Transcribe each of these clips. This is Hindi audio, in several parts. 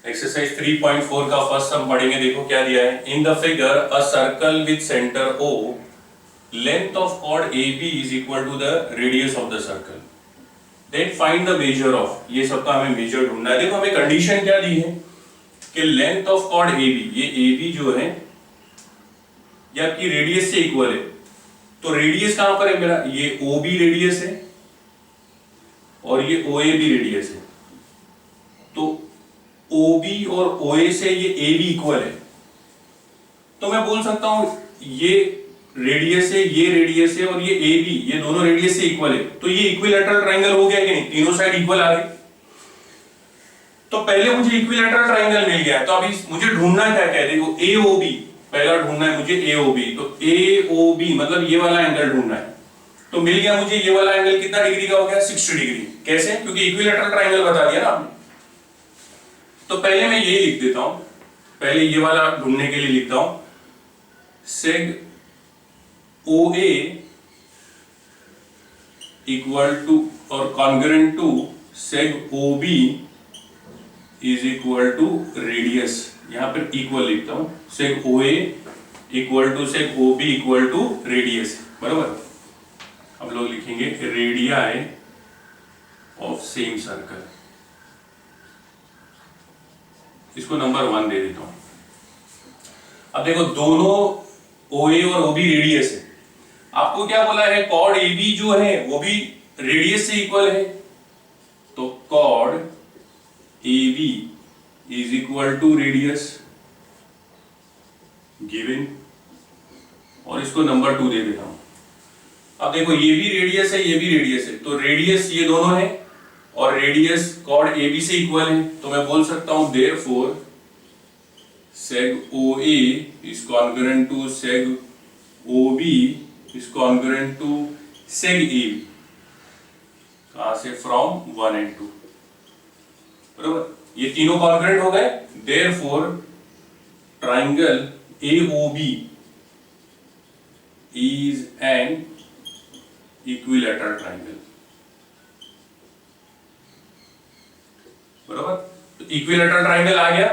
एक्सरसाइज 3.4 का फर्स्ट सम पढ़ेंगे। देखो क्या दिया है। In the figure a circle with centre O, length of chord AB is equal to the radius of the circle, then find the measure of. ये सबका हमें मेजर ढूंढना है। देखो हमें कंडीशन क्या दी है कि लेंथ ऑफ कॉर्ड AB, ये AB जो है ये आपकी रेडियस से इक्वल है। तो रेडियस कहां पर है मेरा, ये OB रेडियस है और ये OA भी रेडियस है। तो OB और OA से ये AB इक्वल है, तो मैं बोल सकता हूं ये रेडियस है, ये रेडियस है और ये AB, ये दोनों रेडियस से इक्वल है। तो ये इक्विलैटरल ट्रायंगल हो गया कि नहीं, तीनों साइड इक्वल आ गई। तो पहले मुझे इक्विलैटरल ट्रायंगल मिल गया, तो अभी मुझे ढूंढना क्या क्या है। देखो AOB पहला ढूंढना है मुझे, AOB। तो AOB मतलब ये वाला एंगल ढूंढना है। तो मिल गया मुझे ये वाला एंगल, कितना डिग्री का हो गया, 60 डिग्री। कैसे, क्योंकि इक्विलैटरल ट्रायंगल बता दिया ना आपने। तो पहले मैं ये लिख देता हूं, पहले ये वाला ढूंढने के लिए लिखता हूं, सेग OA इक्वल टू और congruent to seg OB is equal to radius. यहां पर इक्वल लिखता हूं, seg OA equal to seg OB equal to radius, बराबर। हम लोग लिखेंगे रेडियाई ऑफ सेम सर्कल। इसको नंबर 1 दे देता हूं। अब देखो दोनों OA और OB रेडियस है। आपको क्या बोला है, कॉर्ड AB जो है वो भी रेडियस से इक्वल है। तो chord AB is equal to radius given, और इसको नंबर 2 दे देता हूं। अब देखो ये भी रेडियस है, ये भी रेडियस है। तो रेडियस ये दोनों है और रेडियस कॉर्ड AB से इक्वल है। तो मैं बोल सकता हूं therefore seg OA is congruent to seg OB is congruent to seg AB। कहां से, फ्रॉम 1 and 2, बराबर। ये तीनों कॉन्ग्रुएंट हो गए। Therefore triangle AOB is an equilateral triangle, बराबर। तो इक्विलैटरल ट्रायंगल आ गया।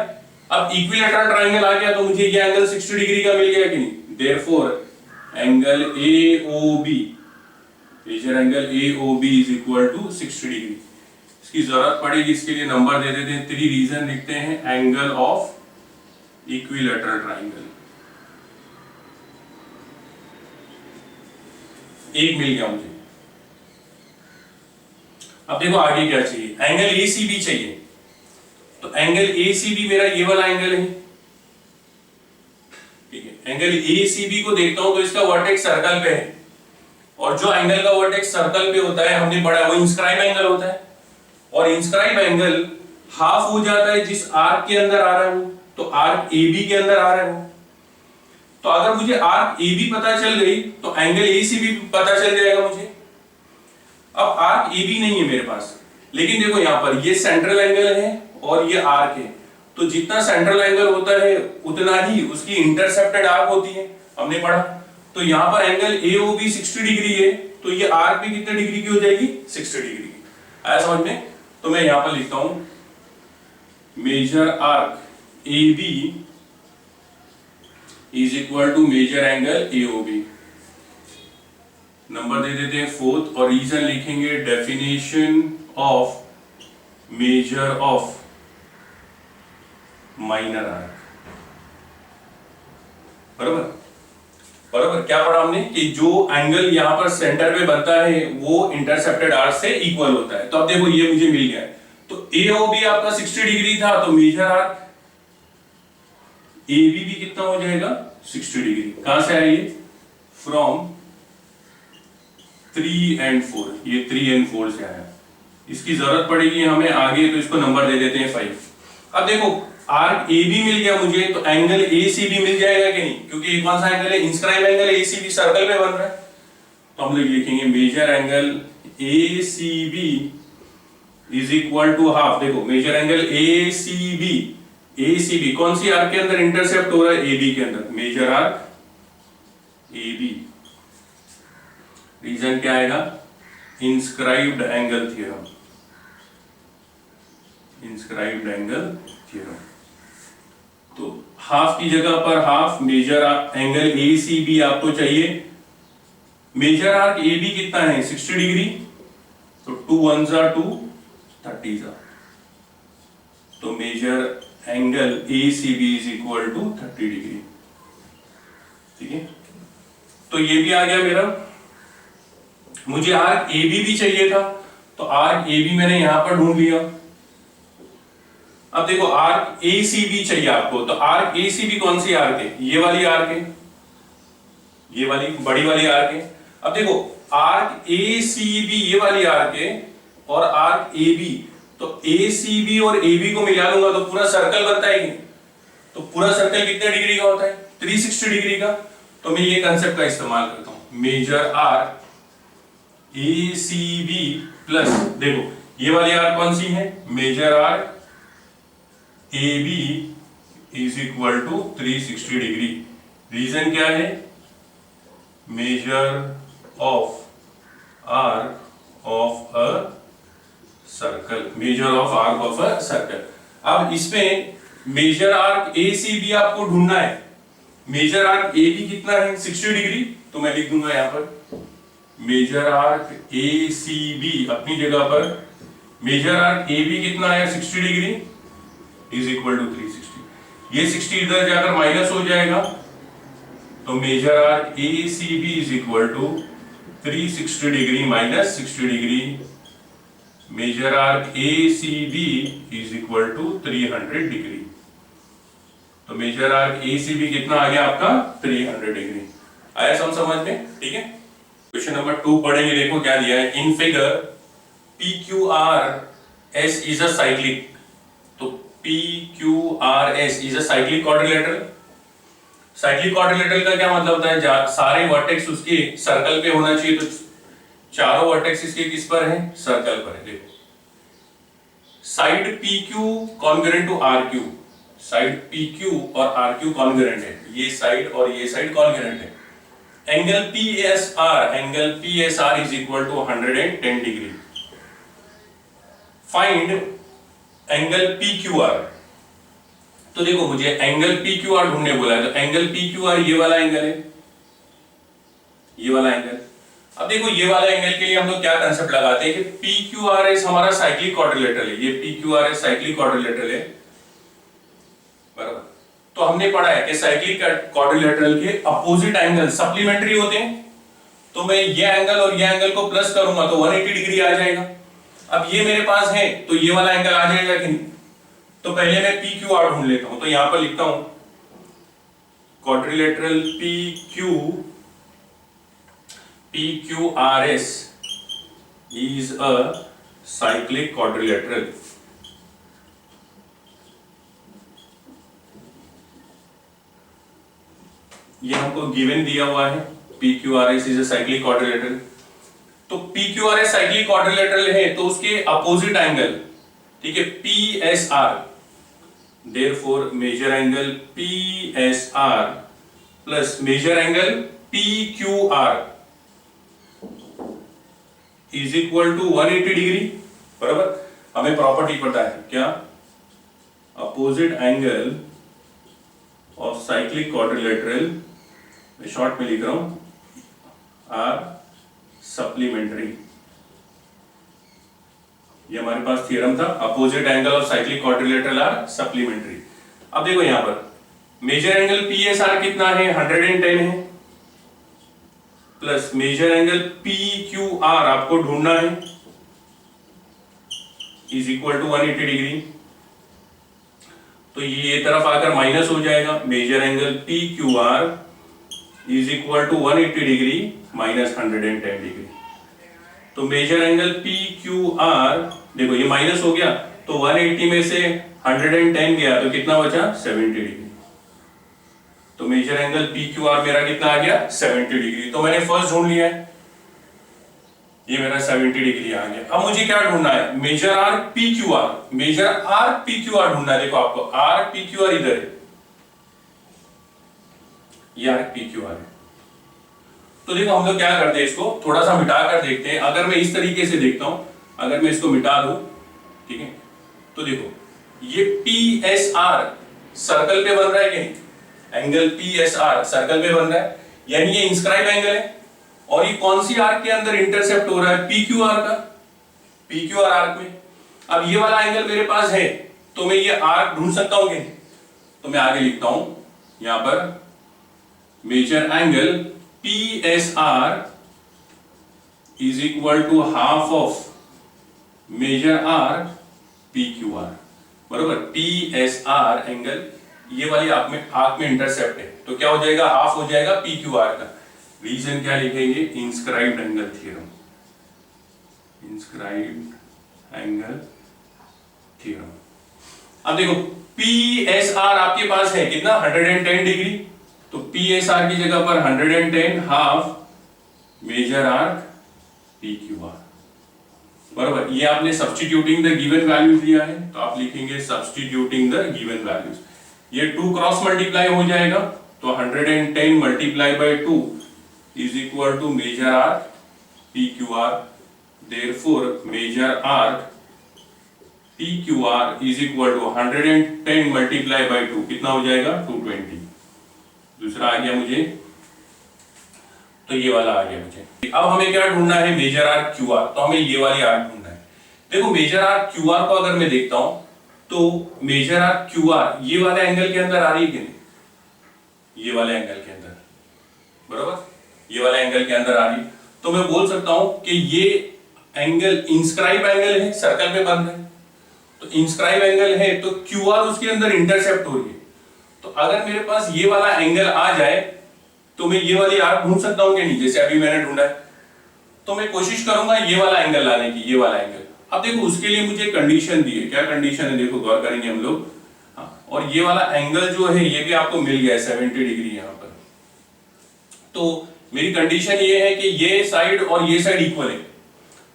अब इक्विलैटरल ट्रायंगल आ गया तो मुझे ये एंगल 60 डिग्री का मिल गया कि नहीं। Therefore angle AOB, measure angle AOB is equal to 60 degree. इसकी जरूरत पड़ेगी, इसके लिए नंबर दे देते हैं, 3 रीजन लिखते हैं। एंगल ऑफ इक्विलैटरल ट्रायंगल एक मिल गया मुझे। अब देखो आगे क्या चाहिए, एंगल ACB चाहिए। तो एंगल ACB मेरा ये वाला एंगल है, ठीक है। एंगल ACB को देखता हूं तो इसका वर्टेक्स सर्कल पे है, और जो एंगल का वर्टेक्स सर्कल पे होता है हमने पढ़ा, वो इंस्क्राइब एंगल होता है। और इंस्क्राइब एंगल हाफ हो जाता है जिस आर्क के अंदर आ रहा है वो, तो आर्क AB के अंदर आ रहा है वो। तो अगर मुझे आर्क AB पता चल गई तो एंगल ACB पता चल जाएगा मुझे। अब आर्क AB नहीं है मेरे पास, लेकिन देखो यहां पर ये सेंट्रल एंगल है और ये आर्क है। तो जितना सेंट्रल एंगल होता है उतना ही उसकी इंटरसेप्टेड आर्क होती है, हमने पढ़ा। तो यहां पर एंगल AOB 60 डिग्री है, तो ये आर्क भी कितने डिग्री की हो जाएगी, 60 डिग्री की। आया समझ में। तो मैं यहां पर लिखता हूं major arc AB is equal to major angle AOB। Number दे देते हैं 4th, और रीजन लिखेंगे definition of major of minor arc, बराबर। बराबर क्या पढ़ा हमने कि जो एंगल यहां पर सेंटर पे बनता है वो इंटरसेप्टेड आर्क से इक्वल होता है। तो अब देखो ये मुझे मिल गया है। तो AOB आपका 60 डिग्री था, तो मेजर आर्क AB भी कितना हो जाएगा, 60 डिग्री। कहां से आया ये, फ्रॉम 3 and 4, ये 3 and 4 से आया। इसकी जरूरत पड़ेगी हमें आगे, तो इसको नंबर दे देते हैं 5। अब देखो आर्क AB मिल गया मुझे, तो एंगल ACB मिल जाएगा कि नहीं, क्योंकि कौन सा एंगल है, इंस्क्राइब एंगल ACB सर्कल पे बन रहा है। तो हम लोग लिखेंगे measure angle ACB is equal to half. देखो मेजर एंगल ACB कौन सी आर्क के अंदर इंटरसेप्ट हो रहा है, AB के अंदर, मेजर आर्क AB। रीजन क्या आएगा, inscribed angle theorem. Inscribed angle theorem. तो हाफ की जगह पर हाफ, मेजर एंगल ACB आपको चाहिए। मेजर आर्क AB कितना है 60 डिग्री, तो 2 1 जा 2 30 जा, तो measure angle ACB is equal to 30 degree. ठीक है, तो ये भी आ गया मेरा। मुझे आर्क AB भी चाहिए था, तो आर्क AB मैंने यहां पर ढूंढ लिया। अब देखो आर्क ACB चाहिए आपको, तो आर्क ACB कौन सी आर्क है, ये वाली आर्क है, ये वाली बड़ी वाली आर्क है। अब देखो आर्क ACB ये वाली आर्क है और आर्क AB, तो ACB और AB को मिला लूंगा तो पूरा सर्कल बनता है। तो पूरा सर्कल कितने डिग्री का होता है 360 डिग्री का। तो मैं ये कंसेप्ट का इस्तेमाल करता हूं, मेजर आर्क ACB प्लस, देखो ये वाली आर्क कौन सी है, measure arc AB is equal to 360 degree. Reason क्या है, measure of arc of a circle, measure of arc of a circle. अब इसमें मेजर आर्क ACB आपको ढूंढना है। मेजर आर्क AB कितना है 60 डिग्री, तो मैं लिख दूंगा यहां पर मेजर आर्क ACB अपनी जगह पर, मेजर आर्क AB कितना है 60 डिग्री इज इक्वल टू 360। ये 60 इधर जाकर माइनस हो जाएगा, तो measure arc ACB is equal to 360 degree minus 60 degree. Measure arc ACB is equal to 300 degree. तो मेजर आर्क ACB कितना आ गया आपका 300 डिग्री। आया समझ में? ठीक है, क्वेश्चन नंबर 2 पढ़ेंगे। देखो क्या दिया है, in figure PQRS is a cyclic, तो PQRS is a cyclic quadrilateral. Cyclic quadrilateral का क्या मतलब होता है, सारे वर्टेक्स उसके सर्कल पे होना चाहिए। तो चारों वर्टेक्स इसके किस पर है, सर्कल पर है। देखो side PQ congruent to RQ, side PQ और RQ कॉन्ग्रुएंट है, ये साइड और ये साइड कॉन्ग्रुएंट है। Angle PSR is equal to 110 degree. Find angle PQR। तो देखो मुझे एंगल PQR ढूंढने बोला है, तो एंगल PQR ये वाला एंगल है, ये वाला एंगल। अब देखो ये वाला एंगल के लिए हम लोग क्या कंसेप्ट लगाते हैं कि PQRS हमारा साइक्लिक क्वाड्रिलेटरल है, ये PQRS साइक्लिक क्वाड्रिलेटरल है, बराबर। तो हमने पढ़ा है कि साइक्लिक क्वाड्रिलेटरल के अपोजिट एंगल सप्लीमेंट्री होते हैं। तो मैं ये एंगल और ये एंगल को प्लस करूंगा तो 180 डिग्री आ जाएगा। अब ये मेरे पास है तो ये वाला एंगल आ जाएगा कि नहीं। तो पहले मैं PQR ढूंढ लेता हूं, तो यहां पर लिखता हूं quadrilateral PQRS is a cyclic quadrilateral। ये हमको गिवन दिया हुआ है, PQRS is a cyclic quadrilateral। तो PQRS साइक्लिक क्वाड्रिलेटरल है तो उसके अपोजिट एंगल, ठीक है, PSR, therefore measure angle PSR plus measure angle PQR is equal to 180 degree, बराबर। हमें प्रॉपर्टी पता है क्या, opposite angle of cyclic quadrilateral, मैं शॉर्ट में लिख रहा हूं, आर सप्लीमेंट्री। ये हमारे पास थ्योरम था, opposite angle of cyclic quadrilateral are supplementary. अब देखो यहां पर मेजर एंगल PSR कितना है 110 है, प्लस मेजर एंगल PQR आपको ढूंढना है इज इक्वल टू 180 डिग्री। तो ये तरफ आकर माइनस हो जाएगा, measure angle PQR is equal to 180 degree minus 110 degree. तो मेजर एंगल PQR, देखो ये माइनस हो गया तो 180 में से 110 गया तो कितना बचा 70 डिग्री। तो मेजर एंगल PQR मेरा कितना आ गया 70 डिग्री। तो मैंने फर्स्ट ढूंढ लिया है, ये मेरा 70 डिग्री आ गया। अब मुझे क्या ढूंढना है, measure arc PQR, measure arc PQR ढूंढना है। देखो आपको आर्क PQR इधर है, ये आर्क PQR है। तो देखो हम लोग क्या करते हैं, इसको थोड़ा सा मिटा कर देखते हैं। अगर मैं इस तरीके से देखता हूं, अगर मैं इसको मिटा दूं, ठीक है, तो देखो ये PSR सर्कल पे बन रहा है कि नहीं? एंगल PSR सर्कल पे बन रहा है, यानी ये इंस्क्राइब एंगल है। और ये कौन सी आर्क के अंदर इंटरसेप्ट हो रहा है? PQR का, PQR आर्क में। अब ये वाला एंगल मेरे पास है, तो मैं ये आर्क ढूंढ सकता हूं कि नहीं? तो मैं आगे लिखता हूं यहां पर, measure angle PSR is equal to half of measure arc PQR, बरोबर। PSR एंगल ये वाली आर्क में इंटरसेप्ट है, तो क्या हो जाएगा? हाफ हो जाएगा PQR का। रीजन क्या लिखेंगे? Inscribed angle theorem, inscribed angle theorem. अब देखो PSR आपके पास है कितना? 110 डिग्री, तो PSR की जगह पर 110 हाफ मेजर आर्क PQR, बराबर। ये आपने सब्स्टिट्यूटिंग द गिवन वैल्यूज दिया है, तो आप लिखेंगे सब्स्टिट्यूटिंग द गिवन वैल्यूज। ये 2 क्रॉस मल्टीप्लाई हो जाएगा, तो 110 multiply by 2 is equal to measure arc PQR। Therefore measure arc PQR is equal to 110 multiply by 2 कितना हो जाएगा? 220। दूसरा आ गया मुझे, तो ये वाला आ गया मुझे। अब हमें क्या ढूंढना है? मेजर आर्क QR, तो हमें ये वाली आर्क ढूंढना है। देखो मेजर आर्क QR को अगर मैं देखता हूं, तो मेजर आर्क QR ये वाले एंगल के अंदर आ रही है कि नहीं? ये वाले एंगल के अंदर, बराबर, ये वाले एंगल के अंदर आ रही है। तो मैं बोल सकता हूं कि ये एंगल इंस्क्राइब एंगल है, सर्कल में बन रहा है, तो इंस्क्राइब एंगल है, तो QR उसके अंदर इंटरसेप्ट हो रही है। तो अगर मेरे पास ये वाला एंगल आ जाए, तो मैं ये वाली आर्क ढूंढ सकता हूं कि नहीं? जैसे अभी मैंने ढूंढा है, तो मैं कोशिश करूंगा ये वाला एंगल लाने की, ये वाला एंगल। अब देखो उसके लिए मुझे कंडीशन दी है, क्या कंडीशन है? देखो गौर करेंगे हम लोग। हाँ, और ये वाला एंगल जो है ये भी आपको मिल गया है 70 डिग्री यहां पर। तो मेरी कंडीशन ये है कि ये साइड और ये साइड इक्वल है,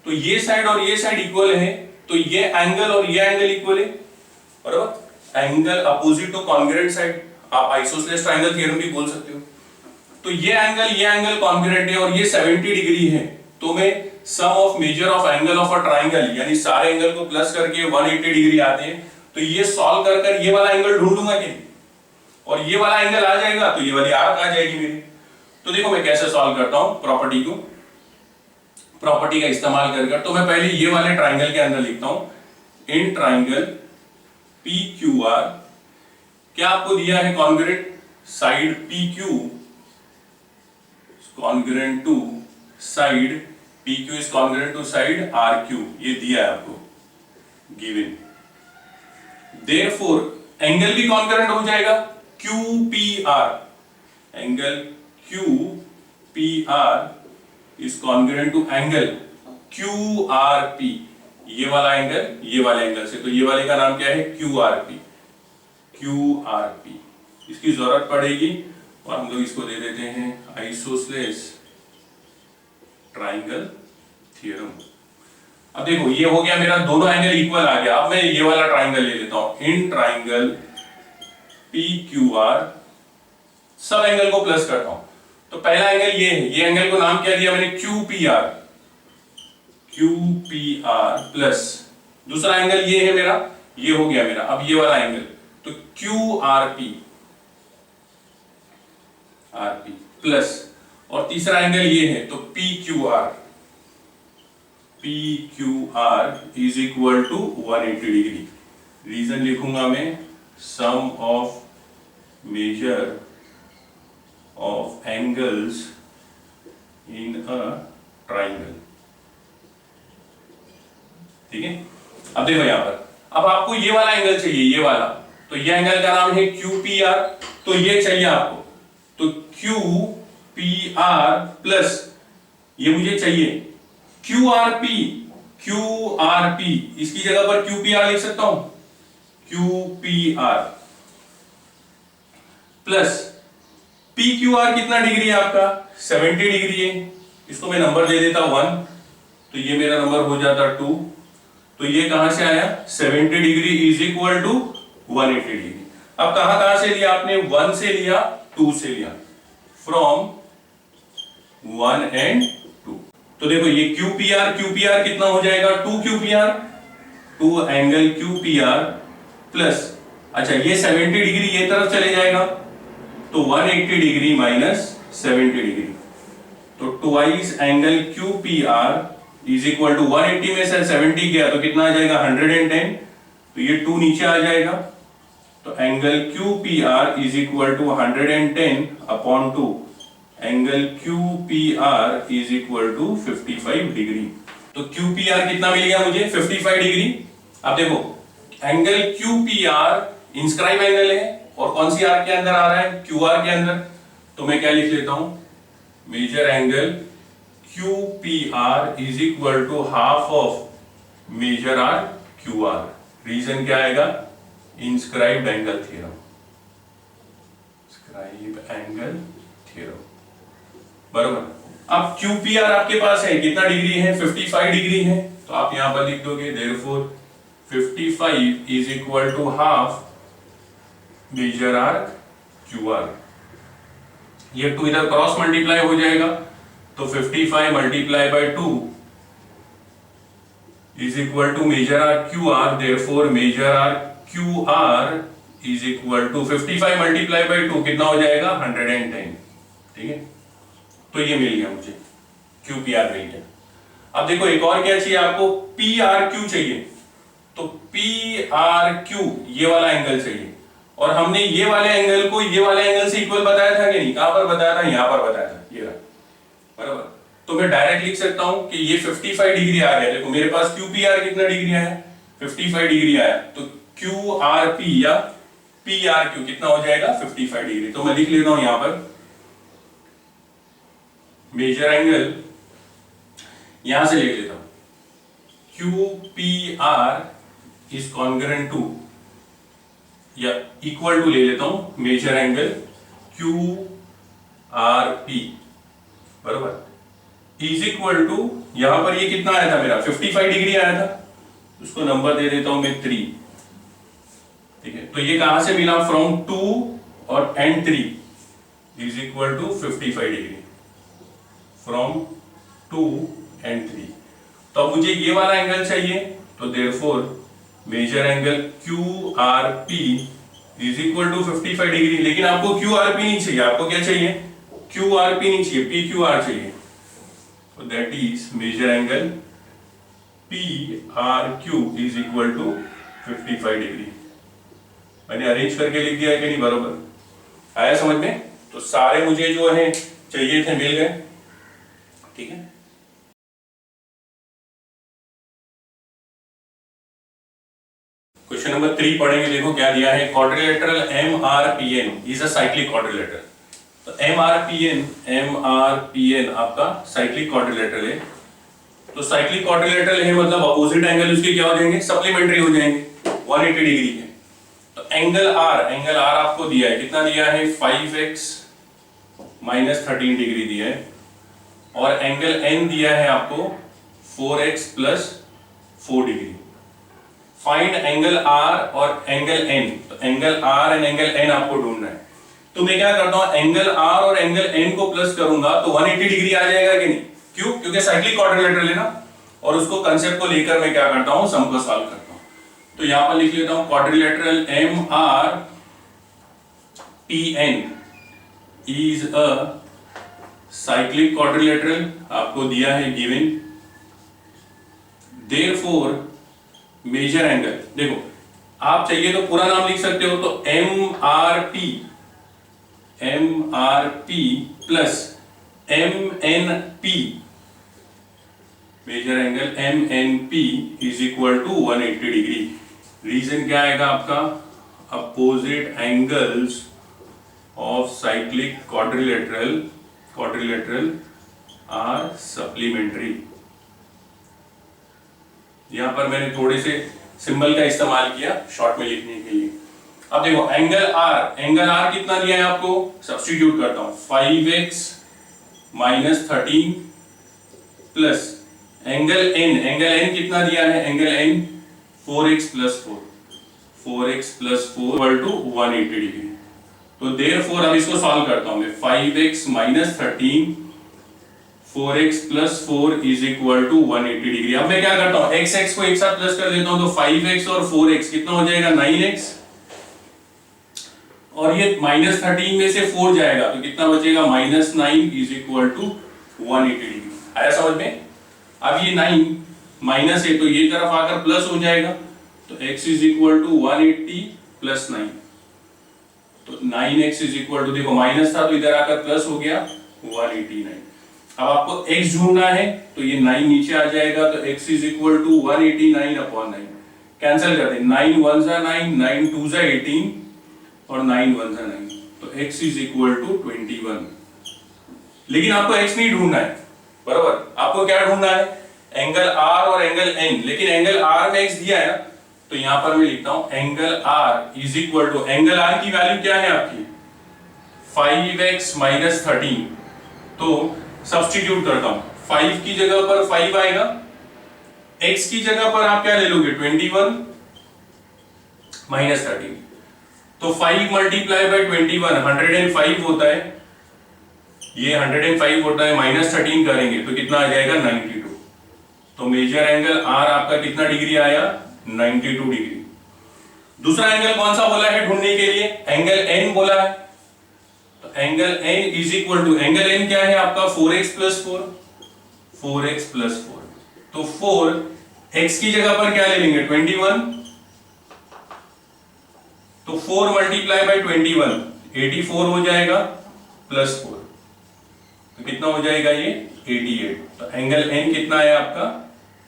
तो ये साइड और ये साइड इक्वल है, तो ये एंगल और ये एंगल इक्वल है, बराबर। Angle opposite two congruent side, आप आइसोसेलेस ट्रायंगल थ्योरम भी बोल सकते हो। तो ये एंगल कॉन्ग्रुएंट है और ये 70 डिग्री है, तो मैं sum of major of angle of a triangle, यानी सारे एंगल को प्लस करके 180 डिग्री आते हैं, तो ये सॉल्व कर कर ये वाला एंगल ढूंढ लूंगा कि, और ये वाला एंगल आ जाएगा तो ये वाली आर्क आ जाएगी मेरी। तो देखो मैं कैसे सॉल्व करता हूं प्रॉपर्टी को, प्रॉपर्टी का इस्तेमाल कर कर। तो मैं पहले ये वाले ट्रायंगल के अंदर लिखता हूं, इन ट्रायंगल PQR क्या आपको दिया है? Congruent side PQ congruent to side PQ is congruent to side RQ, ये दिया है आपको given। Therefore एंगल भी congruent हो जाएगा QPR, angle QPR is congruent to angle QRP, ये वाला एंगल ये वाले एंगल से, तो ये वाले का नाम क्या है? QRP, QRP। इसकी जरूरत पड़ेगी और हम लोग इसको दे देते हैं आइसोसेलेस ट्रायंगल थ्योरम। अब देखो ये हो गया मेरा, दोनों एंगल इक्वल आ गया। अब मैं ये वाला ट्रायंगल ले लेता हूं, इन ट्रायंगल PQR सब एंगल को प्लस करता हूं। तो पहला एंगल ये है, ये एंगल को नाम क्या दिया मैंने? QPR, QPR प्लस दूसरा एंगल ये है मेरा, ये हो गया मेरा। अब ये वाला एंगल तो QRP, RP प्लस, और तीसरा एंगल ये है तो PQR, PQR is equal to 180 degree. Reason लिखूंगा मैं, sum of major of angles in a triangle. ठीक है, अब देखो यहां पर, अब आपको ये वाला एंगल चाहिए, ये वाला, तो ये एंगल का नाम है QPR, तो ये चाहिए आपको, तो QPR प्लस ये मुझे चाहिए QRP, QRP इसकी जगह पर QPR लिख सकता हूं, QPR प्लस PQR कितना डिग्री है आपका? 70 डिग्री है, इसको मैं नंबर दे देता 1, तो ये मेरा नंबर हो जाता 2, तो ये कहां से आया? 70 degree is equal to 180 degree. अब कहां से लिया आपने? 1 से लिया, 2 से लिया, फ्रॉम 1 and 2। तो देखो ये QPR कितना हो जाएगा? 2 QPR, 2 एंगल QPR प्लस, अच्छा ये 70 डिग्री ये तरफ चले जाएगा तो 180 डिग्री माइनस 70 डिग्री, तो twice angle Q P R is equal to 180 में से 70 गया तो कितना आ जाएगा 110, तो ये 2 नीचे आ जाएगा, तो angle Q P R is equal to 110 upon 2, angle Q P R is equal to 55 degree. तो क्यू पी आर कितना मिल गया मुझे 55 डिग्री। अब देखो angle Q P R inscribe angle है और कौन सी आर के अंदर आ रहा है, क्यू आर के अंदर, तो मैं क्या लिख लेता हूं, measure angle Q P R is equal to half of measure R Q R. Reason क्या आएगा, inscribed angle theorem, inscribe angle theorem, बराबर। अब क्यू पी आर आपके पास है कितना डिग्री है 55 डिग्री है, तो आप यहां पर लिख दोगे therefore 55 is equal to half measure R Q R. ये 2 इधर क्रॉस मल्टीप्लाई हो जाएगा तो 55 multiply by 2 is equal to measure R Q R, therefore measure R Q R is equal to 55 multiply by 2 कितना हो जाएगा 110, ठीक है। तो ये मिल गया मुझे क्यू पी आर मिल गया। अब देखो एक और क्या चाहिए आपको, पी आर क्यू चाहिए, तो पी आर क्यू ये वाला एंगल चाहिए, और हमने ये वाले एंगल को ये वाले एंगल से इक्वल बताया था कि नहीं, कहां पर बताया था, यहां पर बताया था, ये रहा, बराबर। तो मैं डायरेक्ट लिख सकता हूं कि ये 55 डिग्री आ गया, देखो मेरे पास क्यू पी आर कितना डिग्री आया 55 डिग्री आया, तो क्यू आर पी या पी आर क्यू कितना हो जाएगा 55 डिग्री। तो मैं लिख लेता हूं यहां पर मेजर एंगल, यहां से लिख लेता हूं Q P R is congruent to या इक्वल टू ले लेता हूं measure angle Q R P, बराबर, इज इक्वल टू, यहां पर ये कितना आया था मेरा 55 डिग्री आया था, उसको नंबर दे देता हूं मैं 3, ठीक है। तो ये कहां से मिला, फ्रॉम 2 और and 3 is equal to 55 degree, from 2 and 3। तो अब मुझे ये वाला एंगल चाहिए, तो therefore measure angle Q R P is equal to 55 degree, लेकिन आपको क्यू आर पी नहीं चाहिए, आपको क्या चाहिए, क्यू आर पी नहीं चाहिए, पी क्यू आर चाहिए, तो that is measure angle P R Q is equal to 55 degree. मैंने अरेंज करके लिख दिया है कि नहीं, बराबर आया समझ में। तो सारे मुझे जो है चाहिए थे मिल गए, ठीक है। क्वेश्चन नंबर 3 पढ़ेंगे, देखो क्या दिया है, quadrilateral M R P N is a cyclic quadrilateral. तो एम आर पी एन आपका साइक्लिक क्वाड्रिलेटरल है, तो साइक्लिक क्वाड्रिलेटरल है मतलब अपोजिट एंगल उसके क्या हो जाएंगे, सप्लीमेंट्री हो जाएंगे, 180 डिग्री है। तो एंगल आर आपको दिया है, कितना दिया है 5x माइनस 13 डिग्री दिया है, और एंगल एन दिया है आपको 4x plus 4 degree. Find angle R और एंगल एन, तो angle R and angle N आपको ढूंढना है। तो मैं क्या करता हूं, एंगल आर और एंगल एन को प्लस करूंगा तो 180 डिग्री आ जाएगा कि नहीं, क्यों, क्योंकि साइक्लिक क्वाड्रिलेटरल है ना, और उसको कंसेप्ट को लेकर मैं क्या करता हूं, सम को सॉल्व करता हूं। तो यहां पर लिख लेता हूं quadrilateral M R P N is a cyclic quadrilateral, आपको दिया है गिवन, देयरफॉर मेजर एंगल, देखो आप चाहिए तो पूरा नाम लिख सकते हो, तो M R P plus M N P, measure angle M N P is equal to 180 degree. Reason क्या आएगा आपका, opposite angles of cyclic quadrilateral are supplementary. यहां पर मैंने थोड़े से सिंबल का इस्तेमाल किया शॉर्ट में लिखने के लिए। अब देखो एंगल आर कितना दिया है आपको, सब्स्टिट्यूट करता हूं, 5x minus 13 plus angle N कितना दिया है, angle N 4x plus 4 equal to 180 degree. तो देयरफॉर अब इसको सॉल्व करता हूं मैं, 5x minus 13 4x plus 4 is equal to 180 degree. अब मैं क्या करता हूं, x x को एक साथ प्लस कर देता हूं, तो 5x और 4x कितना हो जाएगा 9x, और ये -13 में से 4 जाएगा तो कितना बचेगा -9 इज इक्वल टू 180 डिग्री। आया समझ में? अब ये 9 माइनस है तो ये तरफ आकर प्लस हो जाएगा, तो x is equal to 180 plus 9, तो 9x इज इक्वल टू, देखो माइनस था तो इधर आकर प्लस हो गया 189। अब आपको x ढूंढना है तो ये 9 नीचे आ जाएगा, तो x is equal to 189 upon 9, cancel कर दें, 9 1 जा 9, 9 2 जा 18 और 9 1 जा 9, तो x इज इक्वल टू 21। लेकिन आपको x नहीं ढूंढना है, बराबर, आपको क्या ढूंढना है, एंगल R और एंगल N। लेकिन एंगल R में x दिया है ना, तो यहां पर मैं लिखता हूं angle R is equal to, angle R की वैल्यू क्या है आपकी 5x माइनस 13, तो सब्स्टिट्यूट करता हूं, 5 की जगह पर 5 आएगा, x की जगह पर आप क्या ले लोगे 21 माइनस 13, तो 5 मल्टीप्लाई बाय 21 105 होता है, ये 105 होता है, माइनस 13 करेंगे तो कितना आ जाएगा 92। तो मेजर एंगल R आपका कितना डिग्री आया 92 डिग्री। दूसरा एंगल कौन सा बोला है ढूंढने के लिए, एंगल N बोला है, तो angle N is equal to, angle N क्या है आपका 4x प्लस 4, 4x प्लस 4, तो 4x की जगह पर क्या ले लेंगे 21, तो 4 मल्टीप्लाई बाय 21 84 हो जाएगा प्लस 4, तो कितना हो जाएगा ये 88। तो एंगल N कितना है आपका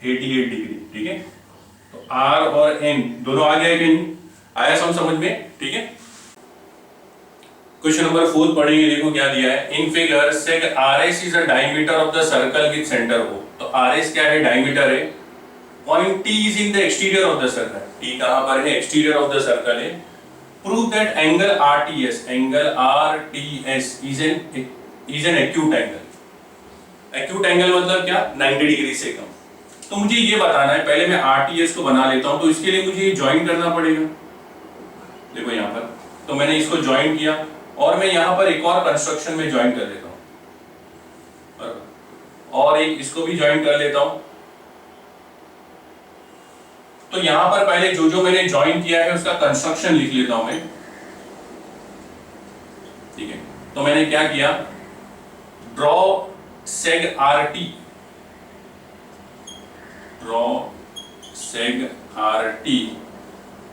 88 डिग्री। ठीक है, तो R और N दोनों आ गए कहीं, आया समझ में? ठीक है, क्वेश्चन नंबर 4 पढ़ेंगे, देखो क्या दिया है, in figure सेग RS is a diameter of the circle with centre O। तो RS क्या है, डायमीटर है, point T is in the exterior of the circle, T कहां पर है, एक्सटीरियर ऑफ द सर्कल है। Prove that angle RTS, angle RTS is an acute angle. Acute angle मतलब क्या, 90 डिग्री से कम। तो मुझे ये बताना है, पहले मैं RTS को बना लेता हूं, तो इसके लिए मुझे ज्वाइन करना पड़ेगा। देखो यहां पर, तो मैंने इसको ज्वाइन किया और मैं यहां पर एक और कंस्ट्रक्शन में ज्वाइन कर लेता हूं, और एक इसको भी ज्वाइन कर लेता हूं। तो यहां पर पहले जो मैंने ज्वाइन किया है उसका कंस्ट्रक्शन लिख लेता हूं मैं। ठीक है, तो मैंने क्या किया, draw सेग RT, draw सेग RT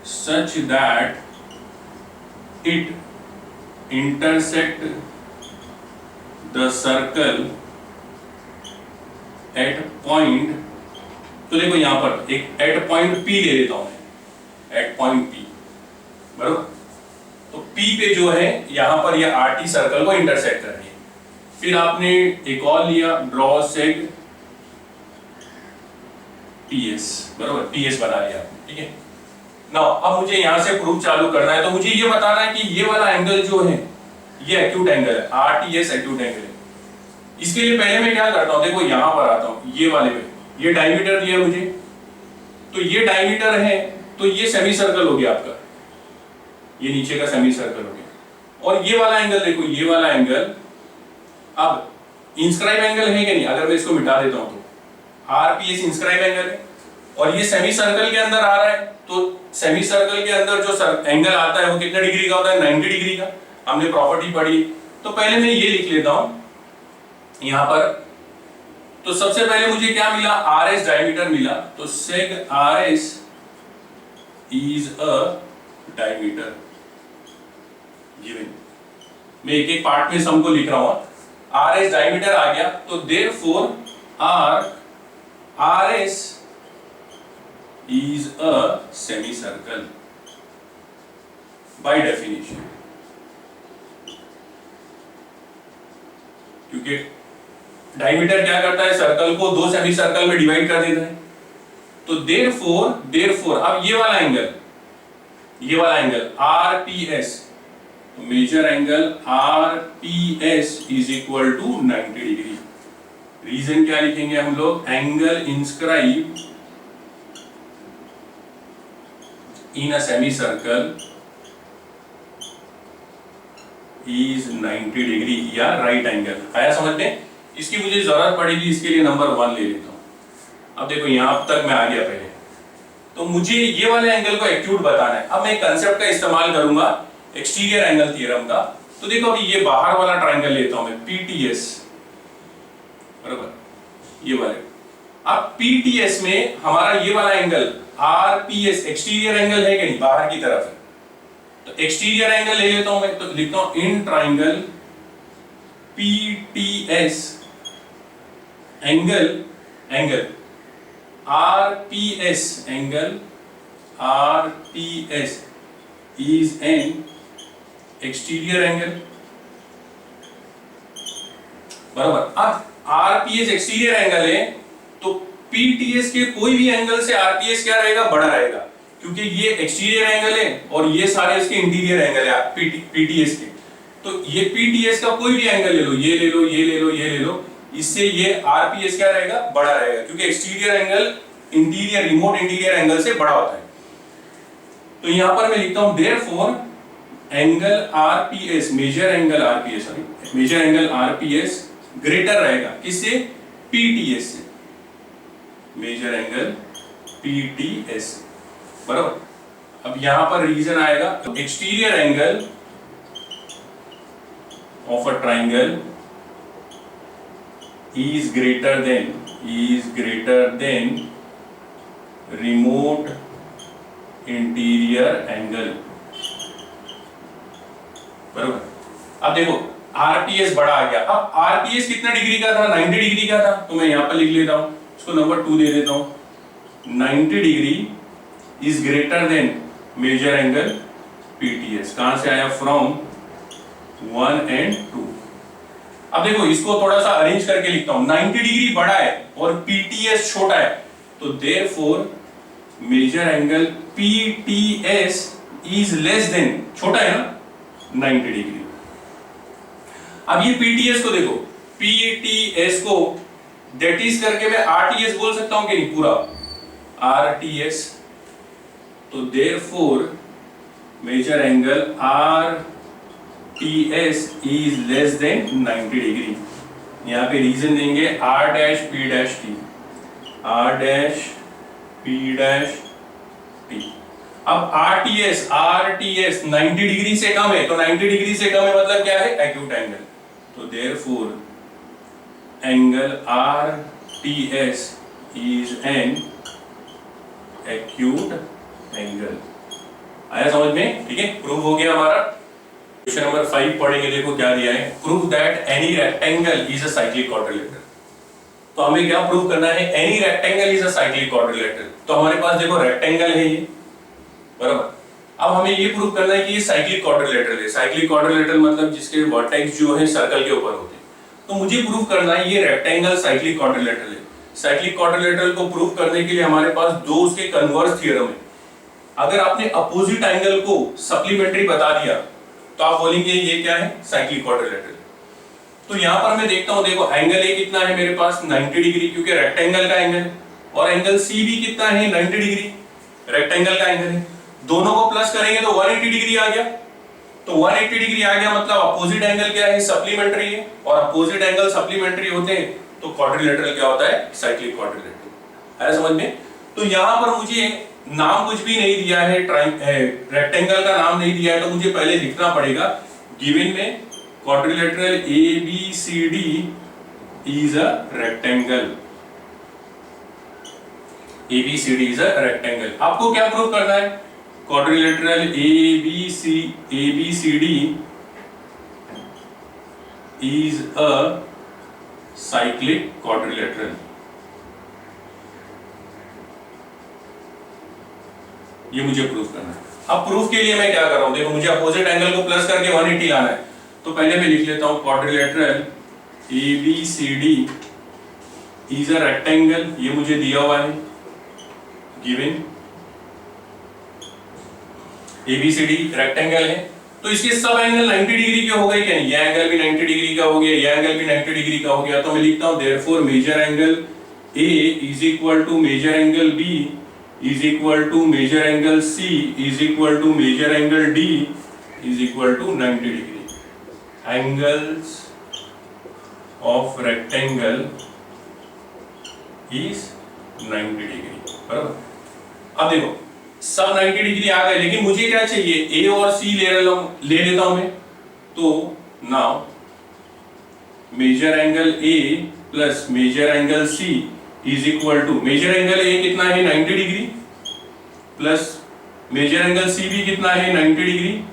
such that it intersect the circle at point, तो देखो यहां पर एक एट पॉइंट P ले लेता हूं मैं, एट पॉइंट P, बराबर, तो P पे जो है यहां पर ये RT सर्कल को इंटरसेक्ट कर रही है। फिर आपने एक और लिया, ड्रॉ सेग TS, बराबर, TS बना लिया आपने। ठीक है, नाउ अब मुझे यहां से प्रूफ चालू करना है, तो मुझे ये बताना है कि ये वाला एंगल जो है ये एक्यूट एंगल है, RTS एक्यूट एंगल है। इसके लिए पहले मैं क्या करता हूं, देखो यहां पर आता हूं, ये वाले में ये डायमीटर दिया मुझे, तो ये डायमीटर है, तो ये सेमी सर्कल हो गया आपका, ये नीचे का सेमी सर्कल हो गया। और ये वाला एंगल देखो, ये वाला एंगल अब इंस्क्राइब एंगल है कि नहीं, अगर मैं इसको मिटा देता हूं तो RPS इंस्क्राइब एंगल है, और ये सेमी सर्कल के अंदर आ रहा है, तो सेमी सर्कल के अंदर जो एंगल आता है वो कितने डिग्री का होता है 90 डिग्री का, हमने प्रॉपर्टी पढ़ी। तो पहले मैं ये लिख लेता हूं यहां पर, तो सबसे पहले मुझे क्या मिला, RS डायमीटर मिला, तो सेग RS is a diameter given. मैं एक एक पार्ट में सम को लिख रहा हूं, RS डायमीटर आ गया, तो therefore RS is a semicircle by definition, क्योंकि डायमीटर क्या करता है, सर्कल को दो सेमी सर्कल में डिवाइड कर देता है। तो देयरफॉर अब ये वाला angle RPS, measure angle RPS is equal to 90 degree. Reason क्या लिखेंगे हम लोग, angle inscribe in a semicircle is 90 degree या राइट एंगल। आया समझ में? इसकी मुझे जरूरत पड़ेगी, इसके लिए नंबर 1 ले लेता हूं। अब देखो यहां तक मैं आ गया पहले, तो मुझे ये वाले एंगल को एक्यूट बताना है। अब मैं एक कंसेप्ट का इस्तेमाल करूंगा एक्सटीरियर एंगल थ्योरम का। तो देखो अभी ये बाहर वाला ट्राइंगल लेता हूं मैं, पीटीएस, बराबर, ये वाले। अब पीटीएस में हमारा ये वाला एंगल आरपीएस एक्सटीरियर एंगल है कि नहीं, बाहर की तरफ है, तो एक्सटीरियर एंगल ले लेता हूं मैं, तो लिखता हूं in triangle PTS angle RPS is an exterior angle, बराबर। अब आरपीएस एक्सटीरियर एंगल है, तो पीटीएस के कोई भी एंगल से आरपीएस क्या रहेगा, बड़ा रहेगा, क्योंकि ये एक्सटीरियर एंगल है और ये सारे इसके इंटीरियर एंगल है पीटीएस के। तो ये पीटीएस का कोई भी एंगल ले लो, ये ले लो, ये ले लो, ये ले लो, इससे ये आरपीएस क्या रहेगा, बड़ा रहेगा, क्योंकि exterior angle interior, remote interior angle से बड़ा होता है। तो यहां पर मैं लिखता हूं therefore angle RPS, measure angle RPS greater रहेगा किससे, पीटीएस से, मेजर एंगल पीटीएस, बराबर। अब यहां पर रीजन आएगा, तो exterior angle of a triangle is greater than remote interior angle, बरोबर। अब देखो आरपीएस बड़ा आ गया। अब आरपीएस कितना डिग्री का था, 90 डिग्री का था, तो मैं यहां पर लिख लेता हूं, इसको नंबर 2 दे देता हूं। 90 degree is greater than measure angle PTS. कहां से आया, फ्रॉम 1 and 2। अब देखो इसको थोड़ा सा अरेंज करके लिखता हूं, 90 डिग्री बड़ा है और पीटीएस छोटा है, तो therefore measure angle PTS is less than, छोटा है ना, 90 डिग्री। अब ये पीटीएस को देखो, पीटीएस को दैट इज करके मैं आरटीएस बोल सकता हूं कि नहीं, पूरा आरटीएस। तो therefore measure angle R TS is less than 90 degree. यहाँ पे रीजन देंगे R dash P dash T, R dash P dash T। अब RTS 90 डिग्री से कम है, तो 90 डिग्री से कम है मतलब क्या है, एक्यूट एंगल। तो therefore angle RTS is an acute angle. आया समझ में, ठीक है, प्रूव हो गया हमारा। क्वेश्चन नंबर 5 पढ़ेंगे, देखो क्या दिया है, prove that any rectangle is a cyclic quadrilateral. तो हमें क्या प्रूव करना है, any rectangle is a cyclic quadrilateral. तो हमारे पास देखो रेक्टेंगल है ये, बराबर। अब हमें ये प्रूव करना है कि ये साइक्लिक क्वाड्रिलेटरल है। साइक्लिक क्वाड्रिलेटरल मतलब जिसके वर्टेक्स जो है सर्कल के ऊपर होते हैं। तो मुझे प्रूव करना है ये रेक्टेंगल साइक्लिक क्वाड्रिलेटरल है। साइक्लिक क्वाड्रिलेटरल को प्रूव करने के लिए हमारे पास दो उसके कन्वर्स थ्योरम है। अगर आपने अपोजिट एंगल को सप्लीमेंट्री बता दिया तो आप बोलेंगे ये क्या है, साइक्लिक क्वाड्रिलेटरल। तो यहां पर मैं देखता हूं, देखो एंगल ए कितना है मेरे पास, 90 डिग्री, क्योंकि रेक्टेंगल का एंगल, और एंगल सी भी कितना है, 90 डिग्री, रेक्टेंगल का एंगल है। दोनों को प्लस करेंगे तो 180 डिग्री आ गया। तो 180 डिग्री आ गया मतलब अपोजिट एंगल क्या है, सप्लीमेंट्री है, और अपोजिट एंगल सप्लीमेंट्री होते हैं तो क्वाड्रिलेटरल क्या होता है, साइक्लिक क्वाड्रिलेटरल। आया समझ में। तो यहां पर मुझे नाम कुछ भी नहीं दिया है, रेक्टेंगल का नाम नहीं दिया है, तो मुझे पहले लिखना पड़ेगा गिवन में quadrilateral ABCD is a rectangle. ABCD is a rectangle. आपको क्या प्रूव करना है, quadrilateral ABCD is a cyclic quadrilateral. ये मुझे प्रूफ करना है। अब प्रूफ के लिए मैं क्या कर रहा हूं, देखो मुझे अपोजिट एंगल को प्लस करके 180 लाना है। तो पहले मैं लिख लेता हूं quadrilateral ABCD is a rectangle, ये मुझे दिया हुआ है गिवन। ABCD रेक्टेंगल है, तो इसके सब एंगल 90 डिग्री के हो गए क्या, ये एंगल भी 90 डिग्री का हो गया, ये एंगल भी 90 डिग्री का हो गया। तो मैं लिखता हूं therefore measure angle A is equal to major angle B is equal to measure angle C is equal to measure angle D is equal to 90 degree. Angles of rectangle is 90 degree. बराबर। अब देखो सब 90 डिग्री आ गए, लेकिन मुझे क्या चाहिए, ए और सी ले लेता हूं मैं। तो now measure angle A plus measure angle C is equal to, major angle A कितना है 90 degree plus measure angle C भी कितना है 90 डिग्री,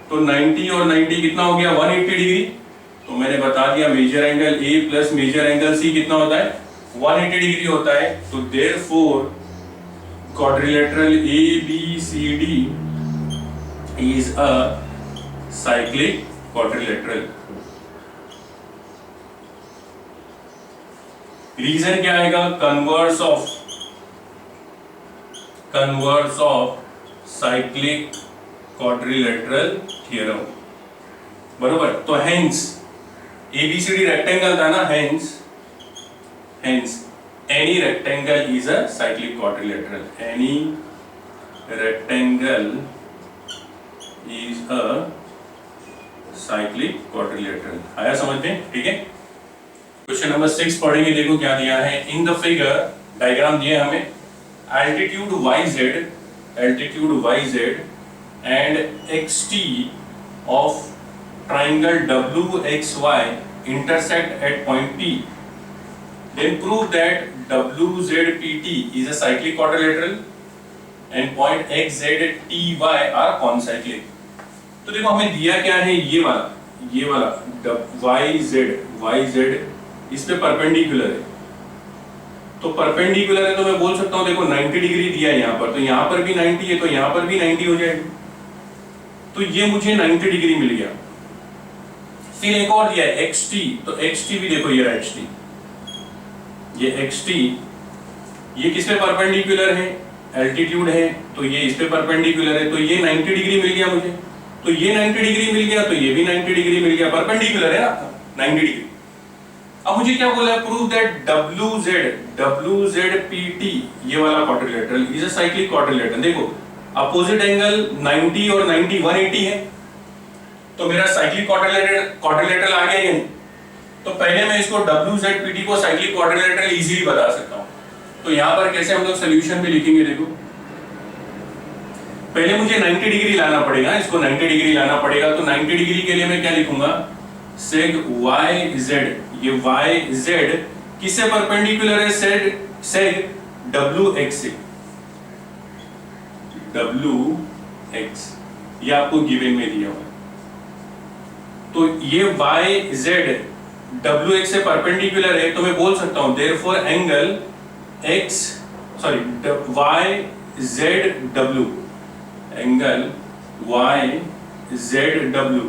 तो 90 और 90 कितना हो गया 180 डिग्री। तो मैंने बता दिया measure angle A plus measure angle C कितना होता है 180 डिग्री होता है। तो therefore quadrilateral ABCD is a cyclic quadrilateral। Reason क्या आएगा, converse of cyclic quadrilateral theorem. बरोबर। तो हेंस एबीसीडी रेक्टेंगल था ना, hence any rectangle is a cyclic quadrilateral, any rectangle is a cyclic quadrilateral। आया समझ में? ठीक है। क्वेश्चन नंबर 6 पढ़ेंगे, देखो क्या दिया है। इन द फिगर डायग्राम दिया हमें, altitude yz and xt of triangle wxy intersect at point P, then prove that WZPT is a cyclic quadrilateral and point XZTY are concyclic। तो देखो हमें दिया क्या है, ये वाला YZ इस पे परपेंडिकुलर है। तो परपेंडिकुलर है तो मैं बोल सकता हूं देखो 90 डिग्री दिया है यहाँ पर, तो यहाँ पर भी 90 है, तो यहाँ पर भी 90 हो जाएगी। तो ये मुझे 90 डिग्री मिल गया। फिर एक और दिया है XT, तो XT भी देखो ये रहा XT, ये XT ये किस पे परपेंडिकुलर है, एल्टीट्यूड है, तो ये इस पे परपेंडिकुलर है, तो ये 90 डिग्री मिल गया मुझे। तो ये 90 डिग्री मिल गया, तो ये भी 90 डिग्री मिल गया, परपेंडिकुलर है ना 90 डिग्री। अब मुझे क्या बोला है, प्रूव दैट WZPT ये वाला quadrilateral is a cyclic quadrilateral. देखो अपोजिट एंगल 90 और 90 180 है, तो मेरा साइक्लिक क्वाड्रिलेटरल आ गया ये। तो पहले मैं इसको WZPT को साइक्लिक क्वाड्रिलेटरल इजीली बता सकता हूं। तो यहां पर कैसे हम लोग सॉल्यूशन में लिखेंगे, देखो पहले मुझे 90 डिग्री लाना पड़ेगा, इसको 90 डिग्री लाना पड़ेगा। तो 90 डिग्री के लिए मैं क्या लिखूंगा, सेग YZ, ये YZ किससे परपेंडिकुलर है, सेग WX से, WX ये आपको गिवन में दिया हुआ है। तो ये YZ WX से परपेंडिकुलर है, तो मैं बोल सकता हूं therefore angle YZW, angle YZW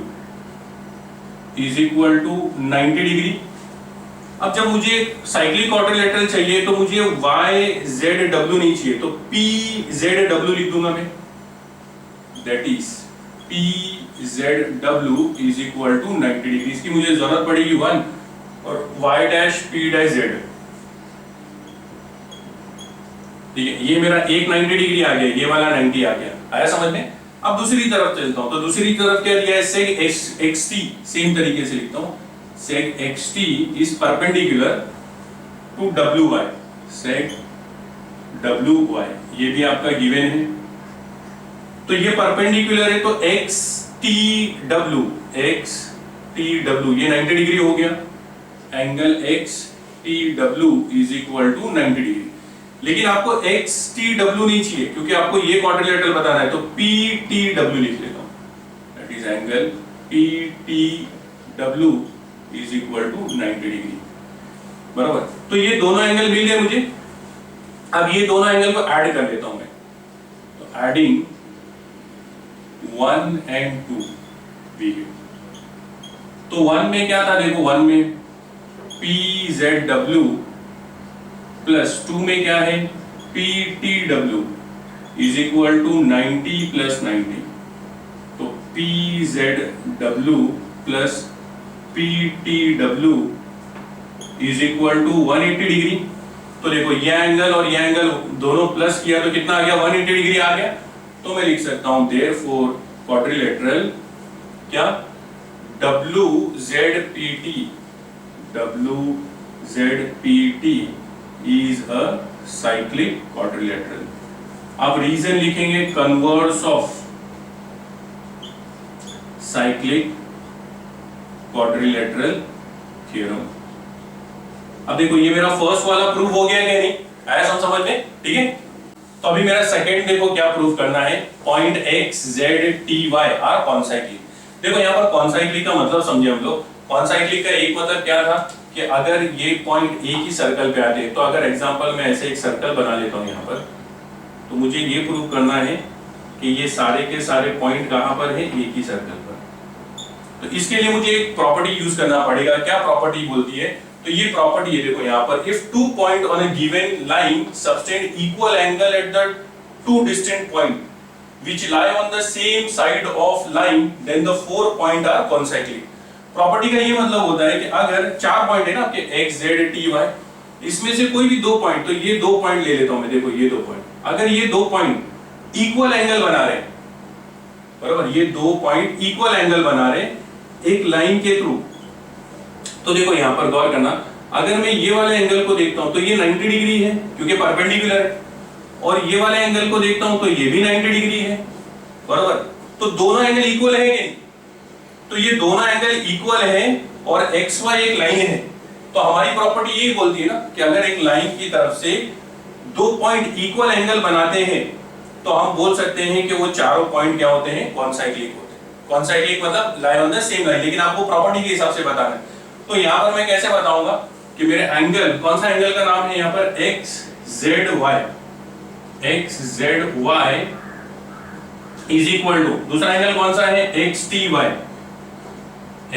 is equal to 90 degree. अब जब मुझे साइक्लिक क्वाड्रिलेटरल चाहिए तो मुझे YZW नहीं चाहिए, तो PZW लिख दूंगा मैं, that is PZW is equal to 90 degree. इसकी मुझे जरूरत पड़ेगी 1 और Y dash P dash Z। ठीक है, ये मेरा एक 90 डिग्री आ गया, ये वाला 90 आ गया। आया समझ में? अब दूसरी तरफ चलता हूं, तो दूसरी तरफ क्या दिया है, सेग XT, सेम तरीके से लिखता हूं, seg XT is perpendicular to WY, seg WY ये भी आपका गिवन है। तो ये परपेंडिकुलर है, तो XTW ये 90 डिग्री हो गया, angle XTW is equal to 90 degree. लेकिन आपको XTW नहीं चाहिए क्योंकि आपको ये क्वाड्रिलेटरल बताना है, तो PTW लिख लेता हूं, that is angle PTW is equal to 90 degree. बराबर। तो ये दोनों एंगल मिल गए मुझे। अब ये दोनों एंगल को ऐड कर लेता हूं मैं, तो एडिंग 1 and 2 वीडियो। तो 1 में क्या था, देखो 1 में PZW प्लस 2 में क्या है PTW is equal to 90 plus 90, तो PZW plus PTW is equal to 180 degree. तो देखो ये एंगल और ये एंगल दोनों प्लस किया तो कितना आ गया, 180 डिग्री आ गया। तो मैं लिख सकता हूं देयरफॉर क्वाड्रिलेटरल क्या WZPT WZPT is a cyclic quadrilateral. अब रीजन लिखेंगे converse of cyclic quadrilateral theorem. अब देखो ये मेरा फर्स्ट वाला प्रूव हो गया क्या नहीं, आया समझ में, ठीक है। तो अभी मेरा सेकंड देखो क्या प्रूव करना है, point X Z T Y are concyclic. देखो यहाँ पर कॉन्साइक्लिक का मतलब समझे हम लोग। कॉन्साइक्लिक का एक मतलब क्या था कि अगर ये पॉइंट एक ही सर्कल पे आते, तो अगर एग्जांपल मैं ऐसे एक सर्कल बना लेता हूँ यहाँ पर, तो मुझे ये प्रूव करना है कि ये सारे के सारे पॉइंट कहाँ पर है, एक ही सर्कल पर। तो इसके लिए मुझे एक प्रॉपर्टी यूज करना पड़ेगा। क्या प्रॉपर्टी बोलती है, तो ये प्रॉपर्टी है देखो यहाँ पर, if two point on a given line subtend equal angle at the two distant point which lie on the same side of line then the four point are concyclic। Property का ये मतलब होता है कि अगर चार पॉइंट है ना आपके x z t y, इसमें से कोई भी दो पॉइंट, तो ये दो पॉइंट ले लेता हूं मैं, देखो ये दो पॉइंट, अगर ये दो पॉइंट इक्वल एंगल बना रहे, बराबर, ये दो पॉइंट इक्वल एंगल बना रहे एक लाइन के थ्रू, तो देखो यहां पर गौर करना, अगर मैं ये वाले एंगल को देखता हूं तो ये 90 डिग्री है क्योंकि परपेंडिकुलर है, और ये वाले एंगल को देखता हूं तो ये भी 90 डिग्री है, बराबर। तो दोनों एंगल इक्वल है कि नहीं, तो ये दोनों एंगल इक्वल है और एक्स वाई एक लाइन है, तो हमारी प्रॉपर्टी यही बोलती है ना कि अगर एक लाइन की तरफ से दो पॉइंट इक्वल एंगल बनाते हैं तो हम बोल सकते हैं कि वो चारों पॉइंट क्या होते हैं, कॉन्साइक्लिक होते हैं। कॉन्साइक्लिक मतलब lie on the same line, लेकिन आपको प्रॉपर्टी के हिसाब से बताना है। तो यहां पर मैं कैसे बताऊंगा कि मेरे एंगल, कौन सा एंगल का नाम है यहां पर, X Z Y, X Z Y is equal to, दूसरा एंगल कौन सा है, X T Y,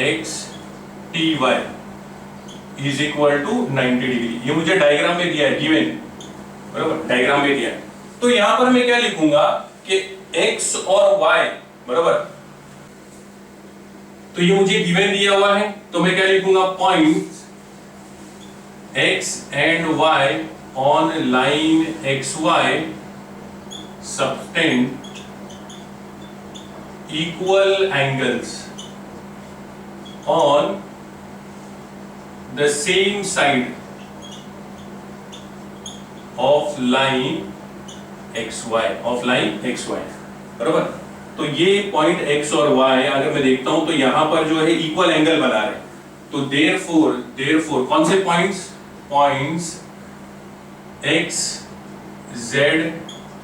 X T Y is equal to 90 degree. ये मुझे डायग्राम में दिया है, गिवन, बराबर, डायग्राम में दिया है। तो यहां पर मैं क्या लिखूंगा कि x और y, बराबर, तो ये मुझे गिवन दिया हुआ है, तो मैं क्या लिखूंगा, point x and y on line xy subtend equal angles on the same side of line xy, of line xy, बराबर। तो ये पॉइंट x और y अगर मैं देखता हूं तो यहां पर जो है इक्वल एंगल बना रहे, तो देयरफॉर कौन से points x z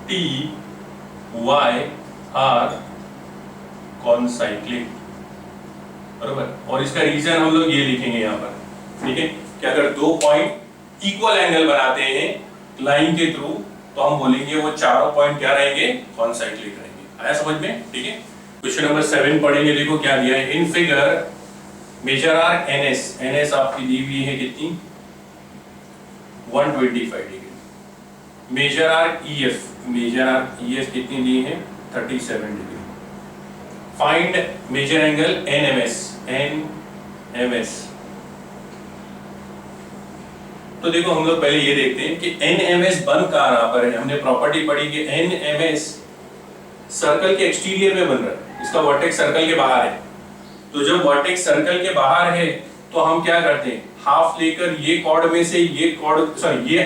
t y are concyclic, बराबर। और इसका रीजन हम लोग ये लिखेंगे यहां पर, ठीक है, कि अगर दो पॉइंट इक्वल एंगल बनाते हैं लाइन के थ्रू तो हम बोलेंगे वो चारों पॉइंट क्या रहेंगे, कॉन्साइक्लिक रहेंगे। आया समझ में, ठीक है। क्वेश्चन नंबर 7 पढ़ेंगे, देखो क्या दिया है, in figure measure arc NS आपकी दी हुई है कितनी, 125 डिग्री, मेजर आर्क ईएफ कितनी दी है, 37 degree. Find measure angle NMS. तो देखो हम लोग पहले ये देखते हैं कि एनएमएस बन कहां पर है। हमने प्रॉपर्टी पढ़ी कि एनएमएस सर्कल के एक्सटीरियर में बन रहा है, इसका वर्टेक्स सर्कल के बाहर है। तो जब वर्टेक्स सर्कल के बाहर है तो हम क्या करते हैं, हाफ लेकर ये कॉर्ड में से ये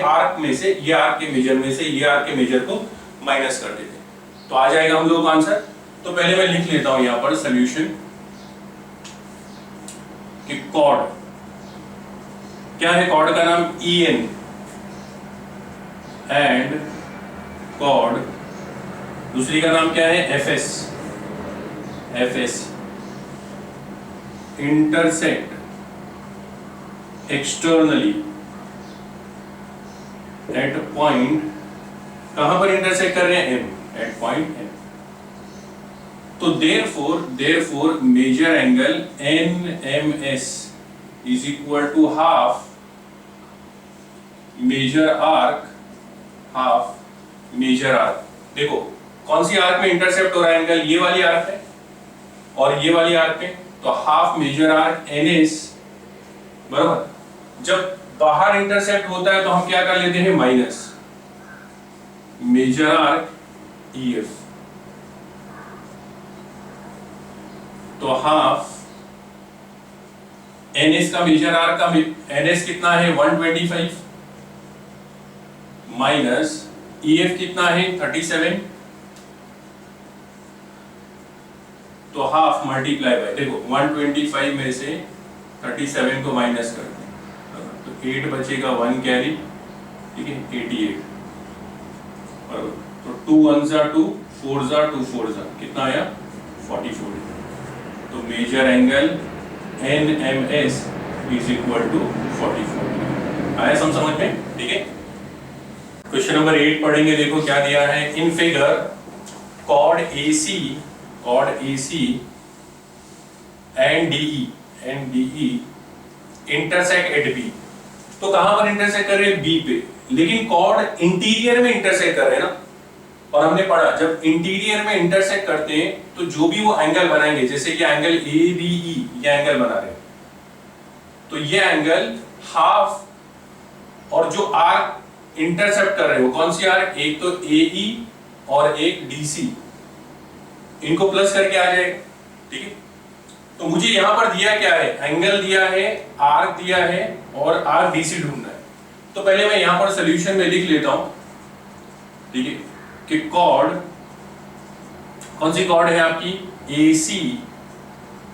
आर्क में से, ये आर्क के मेजर में से ये आर्क के मेजर को माइनस कर देते हैं, तो आ जाएगा हम लोग का आंसर। तो पहले मैं लिख लेता हूं यहां पर सॉल्यूशन कि कॉर्ड क्या है, कॉर्ड का नाम EN एंड कॉर्ड दूसरी का नाम क्या है, FS intersect externally at point, कहां पर इंटरसेक्ट कर रहे हैं, M, एट पॉइंट M। तो therefore measure angle NMS is equal to half measure arc. देखो कौन सी आर्क में इंटरसेप्ट हो रहा है एंगल, ये वाली आर्क है और ये वाली आर्क है, तो हाफ मेजर आर्क NS, बराबर। जब बाहर इंटरसेप्ट होता है तो हम क्या कर लेते हैं, माइनस मेजर आर्क EF, तो हाफ NS का मेजर आर्क का NS कितना है 125 माइनस EF कितना है 37, तो हाफ मल्टीप्लाई बाय, देखो 125 में से 37 को माइनस करते हैं तो 8 बचेगा, 1 कैरी, ठीक है 88, और तो 2 1 जा 2, 4 जा 2 4 जा कितना आया 44। तो measure angle NMS is equal to 44। आया समझ में, ठीक है। क्वेश्चन नंबर 8 पढ़ेंगे, देखो क्या दिया है। In figure chord AC and DE intersect at B। तो कहां पर इंटरसेक्ट कर रहे हैं, B पे, लेकिन कॉर्ड इंटीरियर में इंटरसेक्ट कर रहे हैं ना। और हमने पढ़ा जब इंटीरियर में इंटरसेक्ट करते हैं तो जो भी वो एंगल बनाएंगे, जैसे कि एंगल ABE ये एंगल बना रहे हैं, तो ये एंगल हाफ, और जो आर्क इंटरसेप्ट कर रहे हो कौन सी आर्क, एक तो AE और एक DC, इनको प्लस करके आ जाएगा, ठीक है। तो मुझे यहां पर दिया क्या है, एंगल दिया है, आर्क दिया है और आर्क DC ढूंढना है। तो पहले मैं यहां पर सॉल्यूशन में लिख लेता हूं, ठीक है, कि कॉर्ड, कौन सी कॉर्ड है आपकी, AC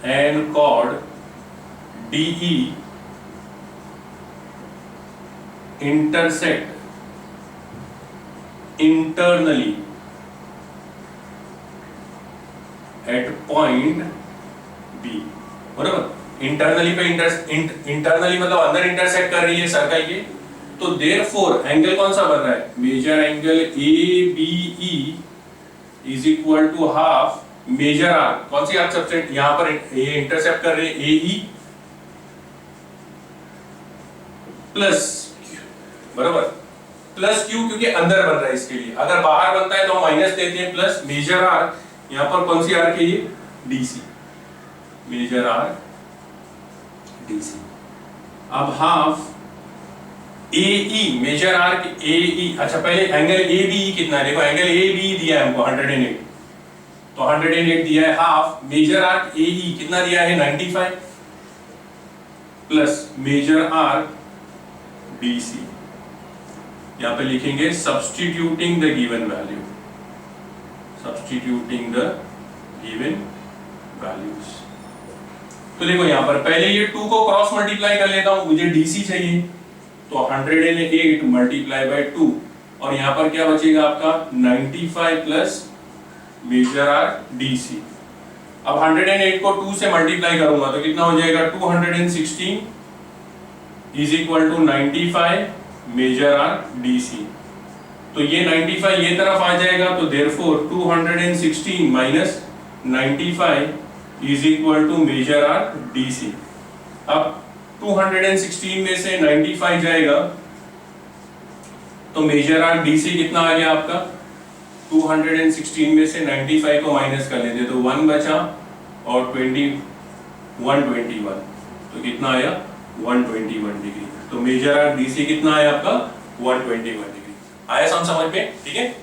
and chord DE intersect internally at point B, बराबर। इंटरनली पे इंटरनली मतलब अंदर इंटरसेक्ट कर रही है सर्कल के, तो देयरफॉर एंगल कौन सा बन रहा है, measure angle ABE is equal to half measure arc, कौन सी आर्क सबसे यहां पर ये इंटरसेप्ट कर रहे हैं AE प्लस, बराबर, प्लस Q, क्योंकि अंदर बन रहा है इसके लिए। अगर बाहर बनता है तो हम माइनस देते हैं, प्लस मेजर आर्क, यहां पर कौन सी आर्क है ये DC, मेजर आर्क DC। अब half AE, measure arc AE, अच्छा पहले एंगल ABE कितना है, देखो एंगल ABE दिया है हमको 108, तो 108 दिया है, हाफ मेजर आर्क AE कितना दिया है 95 प्लस मेजर आर्क DC। यहां पे लिखेंगे substituting the given value, substituting the given values. तो देखो यहां पर पहले ये 2 को क्रॉस मल्टीप्लाई कर लेता हूं, मुझे DC चाहिए, तो 108 मल्टीप्लाई बाय 2, और यहां पर क्या बचेगा आपका 95 प्लस मेजर आर्क DC। अब 108 को 2 से मल्टीप्लाई करूंगा तो कितना हो जाएगा 216 is equal to 95 measure arc DC। तो ये 95 ये तरफ आ जाएगा, तो therefore 216 minus 95 is equal to measure arc DC। अब 216 में से 95 जाएगा तो मेजर आर्क DC कितना आ गया आपका, 216 में से 95 को माइनस कर लेते तो 1 बचा और 121, तो कितना आया 121 डिग्री। तो मेजर आर्क DC कितना आया आपका 121 डिग्री। आया समझ में, ठीक है।